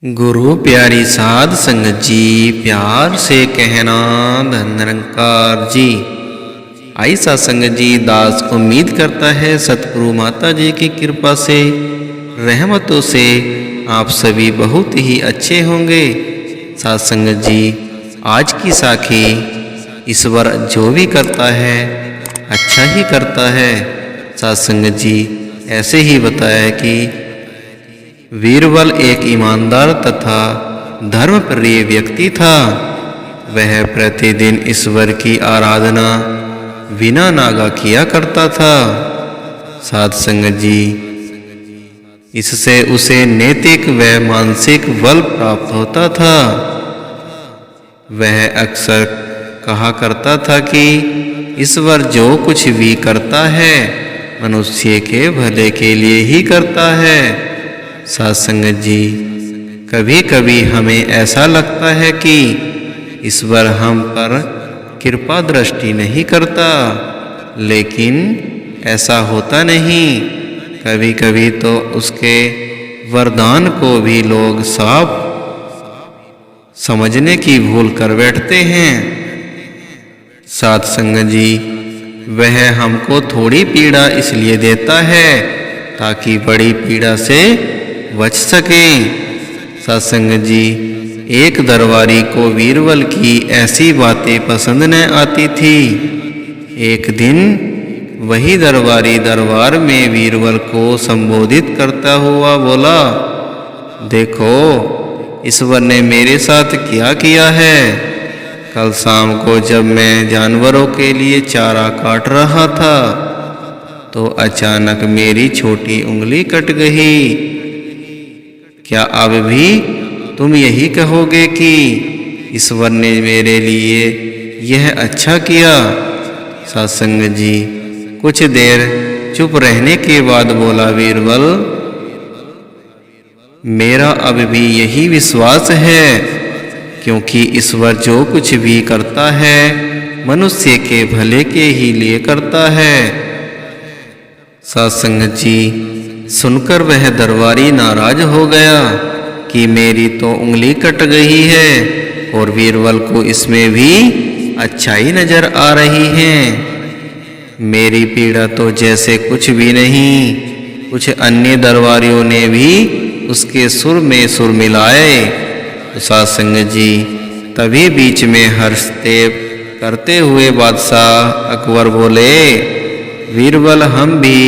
गुरु प्यारी साध संगत जी, प्यार से कहना धन निरंकार जी। आई साध संगत जी, दास उम्मीद करता है सतगुरु माता जी की कृपा से, रहमतों से आप सभी बहुत ही अच्छे होंगे। साध संगत जी, आज की साखी ईश्वर जो भी करता है अच्छा ही करता है। साध संगत जी, ऐसे ही बताया कि वीरबल एक ईमानदार तथा धर्मप्रिय व्यक्ति था। वह प्रतिदिन ईश्वर की आराधना बिना नागा किया करता था। साध संगत जी, इससे उसे नैतिक व मानसिक बल प्राप्त होता था। वह अक्सर कहा करता था कि ईश्वर जो कुछ भी करता है मनुष्य के भले के लिए ही करता है। साध संगत जी, कभी कभी हमें ऐसा लगता है कि ईश्वर हम पर कृपा दृष्टि नहीं करता, लेकिन ऐसा होता नहीं। कभी कभी तो उसके वरदान को भी लोग साफ समझने की भूल कर बैठते हैं। साध संगत जी, वह हमको थोड़ी पीड़ा इसलिए देता है ताकि बड़ी पीड़ा से बच सके। सत्संग जी, एक दरबारी को बीरबल की ऐसी बातें पसंद न आती थी। एक दिन वही दरबारी दरबार में बीरबल को संबोधित करता हुआ बोला, देखो ईश्वर ने मेरे साथ क्या किया है। कल शाम को जब मैं जानवरों के लिए चारा काट रहा था तो अचानक मेरी छोटी उंगली कट गई। क्या अब भी तुम यही कहोगे कि ईश्वर ने मेरे लिए यह अच्छा किया। सत्संग जी, कुछ देर चुप रहने के बाद बोला बीरबल, मेरा अब भी यही विश्वास है, क्योंकि ईश्वर जो कुछ भी करता है मनुष्य के भले के ही लिए करता है। सत्संग जी, सुनकर वह दरबारी नाराज हो गया कि मेरी तो उंगली कट गई है और बीरबल को इसमें भी अच्छाई नजर आ रही है। मेरी पीड़ा तो जैसे कुछ भी नहीं। कुछ अन्य दरबारियों ने भी उसके सुर में सुर मिलाए। सत्संग जी, तभी बीच में हर्षते करते हुए बादशाह अकबर बोले, बीरबल, हम भी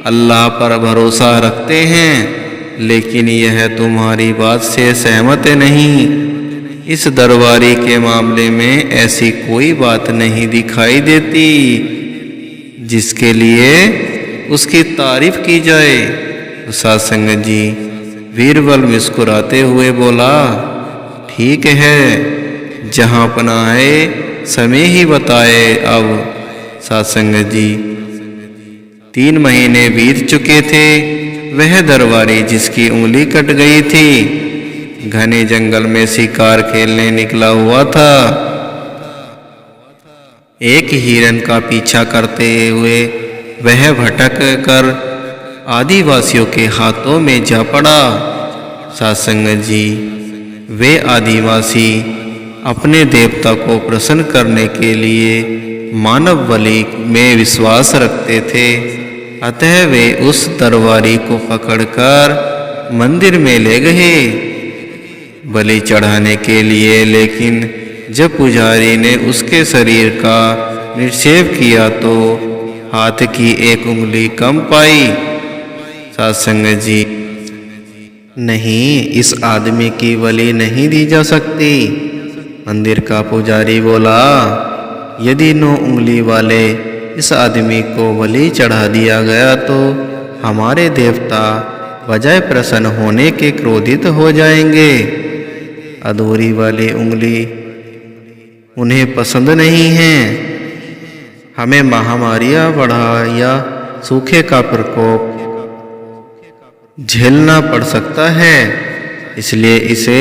अल्लाह पर भरोसा रखते हैं, लेकिन यह तुम्हारी बात से सहमत नहीं। इस दरबारी के मामले में ऐसी कोई बात नहीं दिखाई देती जिसके लिए उसकी तारीफ की जाए। सत्संग जी, बीरबल मुस्कुराते हुए बोला, ठीक है, जहां पनाहे समय ही बताए। अब सत्संग जी, 3 महीने बीत चुके थे। वह दरबारी जिसकी उंगली कट गई थी घने जंगल में शिकार खेलने निकला हुआ था। एक हिरन का पीछा करते हुए वह भटक कर आदिवासियों के हाथों में जा पड़ा। सत्संग जी, वे आदिवासी अपने देवता को प्रसन्न करने के लिए मानव बलि में विश्वास रखते थे, अतः वे उस दरबारी को पकड़कर मंदिर में ले गए बलि चढ़ाने के लिए। लेकिन जब पुजारी ने उसके शरीर का निक्षेप किया तो हाथ की एक उंगली कम पाई। सत्संग जी, नहीं, इस आदमी की बलि नहीं दी जा सकती। मंदिर का पुजारी बोला, यदि 9 उंगली वाले इस आदमी को बलि चढ़ा दिया गया तो हमारे देवता बजाय प्रसन्न होने के क्रोधित हो जाएंगे। अधूरी वाली उंगली उन्हें पसंद नहीं है। हमें महामारियां बढ़ा या सूखे का प्रकोप झेलना पड़ सकता है, इसलिए इसे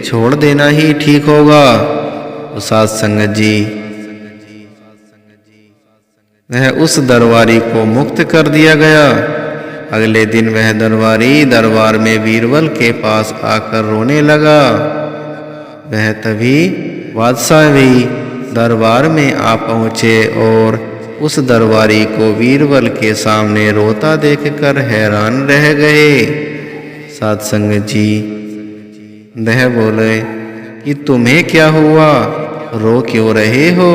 छोड़ देना ही ठीक होगा। साध संगत जी, वह उस दरबारी को मुक्त कर दिया गया। अगले दिन वह दरबारी दरबार में बीरबल के पास आकर रोने लगा। वह तभी बादशाह भी दरबार में आ पहुँचे और उस दरबारी को बीरबल के सामने रोता देखकर हैरान रह गए। साध संगत जी, वह बोले कि तुम्हें क्या हुआ, रो क्यों रहे हो?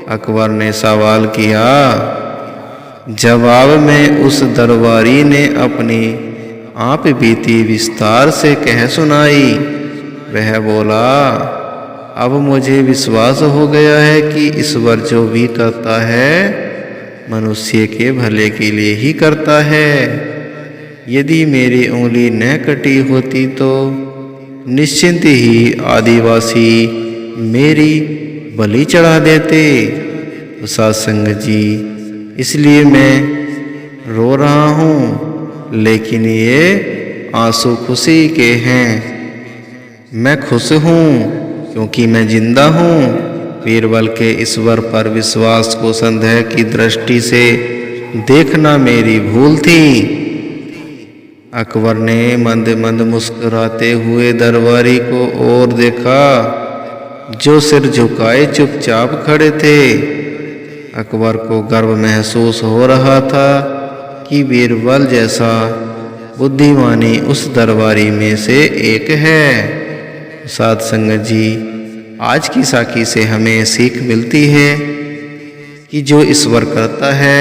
अकबर ने सवाल किया। जवाब में उस दरबारी ने अपनी आप बीती विस्तार से कह सुनाई। वह बोला, अब मुझे विश्वास हो गया है कि ईश्वर जो भी करता है मनुष्य के भले के लिए ही करता है। यदि मेरी उंगली न कटी होती तो निश्चिंत ही आदिवासी मेरी बलि चढ़ा देते। साध संगत जी, इसलिए मैं रो रहा हूँ, लेकिन ये आंसू खुशी के हैं। मैं खुश हूँ क्योंकि मैं जिंदा हूँ। बीरबल के ईश्वर पर विश्वास को संदेह की दृष्टि से देखना मेरी भूल थी। अकबर ने मंद मंद मुस्कुराते हुए दरबारी को और देखा, जो सिर झुकाए चुपचाप खड़े थे। अकबर को गर्व महसूस हो रहा था कि बीरबल जैसा बुद्धिमानी उस दरबारी में से एक है। साध संगत जी, आज की साखी से हमें सीख मिलती है कि जो ईश्वर करता है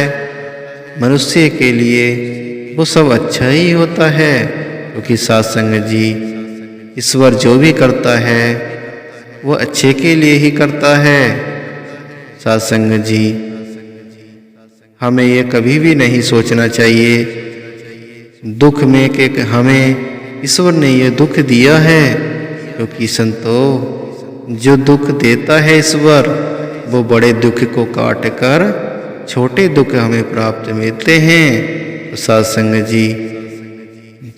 मनुष्य के लिए वो सब अच्छा ही होता है। क्योंकि साध संगत जी, ईश्वर जो भी करता है वो अच्छे के लिए ही करता है। साध संगत जी, हमें ये कभी भी नहीं सोचना चाहिए दुख में कि हमें ईश्वर ने ये दुख दिया है। क्योंकि संतो, जो दुख देता है ईश्वर, वो बड़े दुख को काट कर छोटे दुख हमें प्राप्त मिलते हैं। तो साध संगत जी,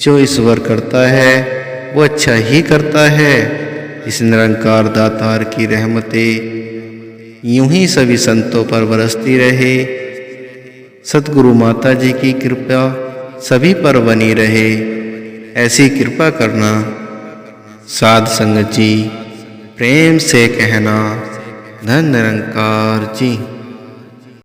जो ईश्वर करता है वो अच्छा ही करता है। इस निरंकार दातार की रहमतें यूं ही सभी संतों पर बरसती रहे। सतगुरु माता जी की कृपा सभी पर बनी रहे, ऐसी कृपा करना। साध संगत जी, प्रेम से कहना, धन निरंकार जी।